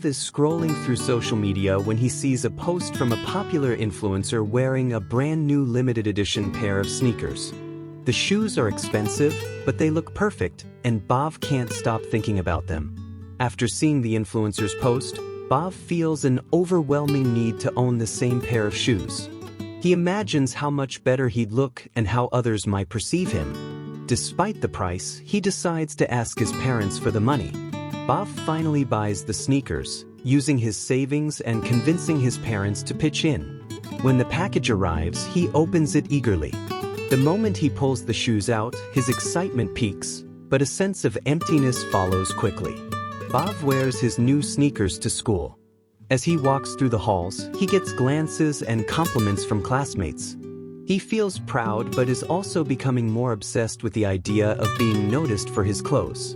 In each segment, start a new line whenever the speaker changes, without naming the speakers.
Bob is scrolling through social media when he sees a post from a popular influencer wearing a brand new limited edition pair of sneakers. The shoes are expensive, but they look perfect, and Bob can't stop thinking about them. After seeing the influencer's post, Bob feels an overwhelming need to own the same pair of shoes. He imagines how much better he'd look and how others might perceive him. Despite the price, he decides to ask his parents for the money. Bob finally buys the sneakers, using his savings and convincing his parents to pitch in. When the package arrives, he opens it eagerly. The moment he pulls the shoes out, his excitement peaks, but a sense of emptiness follows quickly. Bob wears his new sneakers to school. As he walks through the halls, he gets glances and compliments from classmates. He feels proud but is also becoming more obsessed with the idea of being noticed for his clothes.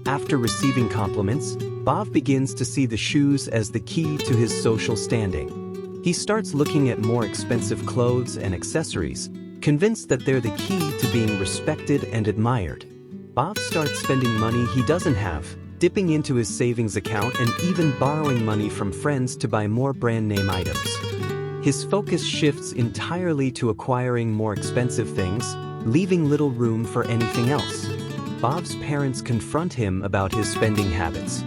After receiving compliments, Bob begins to see the shoes as the key to his social standing. He starts looking at more expensive clothes and accessories, convinced that they're the key to being respected and admired. Bob starts spending money he doesn't have, dipping into his savings account and even borrowing money from friends to buy more brand name items. His focus shifts entirely to acquiring more expensive things, leaving little room for anything else. Bob's parents confront him about his spending habits.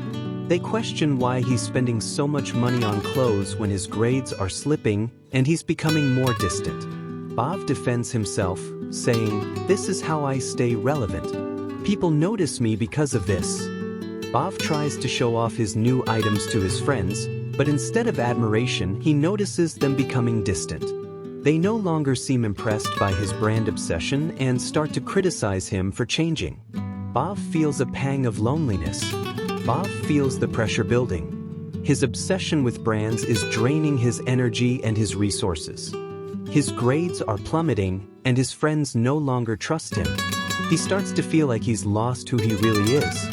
They question why he's spending so much money on clothes when his grades are slipping and he's becoming more distant. Bob defends himself, saying, "This is how I stay relevant. People notice me because of this." Bob tries to show off his new items to his friends, but instead of admiration, he notices them becoming distant. They no longer seem impressed by his brand obsession and start to criticize him for changing. Bob feels a pang of loneliness. Bob feels the pressure building. His obsession with brands is draining his energy and his resources. His grades are plummeting, and his friends no longer trust him. He starts to feel like he's lost who he really is.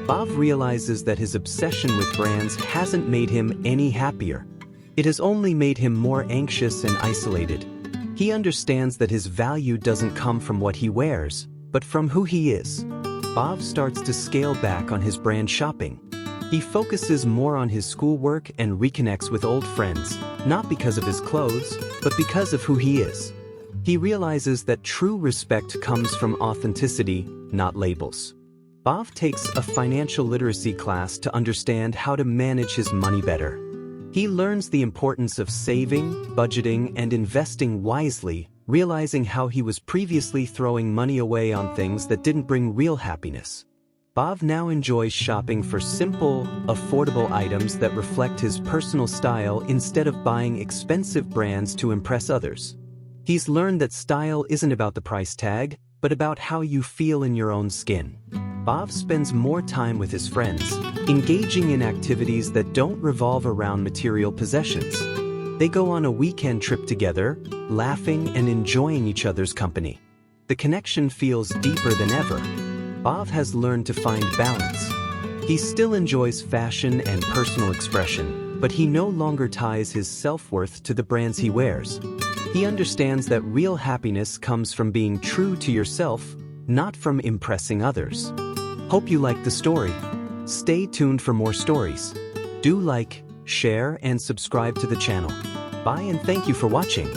Bob realizes that his obsession with brands hasn't made him any happier. It has only made him more anxious and isolated. He understands that his value doesn't come from what he wears, but from who he is. Bob starts to scale back on his brand shopping. He focuses more on his schoolwork and reconnects with old friends, not because of his clothes, but because of who he is. He realizes that true respect comes from authenticity, not labels. Bob takes a financial literacy class to understand how to manage his money better. He learns the importance of saving, budgeting, and investing wisely, realizing how he was previously throwing money away on things that didn't bring real happiness. Bob now enjoys shopping for simple, affordable items that reflect his personal style instead of buying expensive brands to impress others. He's learned that style isn't about the price tag, but about how you feel in your own skin. Bob spends more time with his friends, engaging in activities that don't revolve around material possessions. They go on a weekend trip together, laughing and enjoying each other's company. The connection feels deeper than ever. Bob has learned to find balance. He still enjoys fashion and personal expression, but he no longer ties his self-worth to the brands he wears. He understands that real happiness comes from being true to yourself, not from impressing others. Hope you liked the story. Stay tuned for more stories. Do like, share, and subscribe to the channel. Bye and thank you for watching.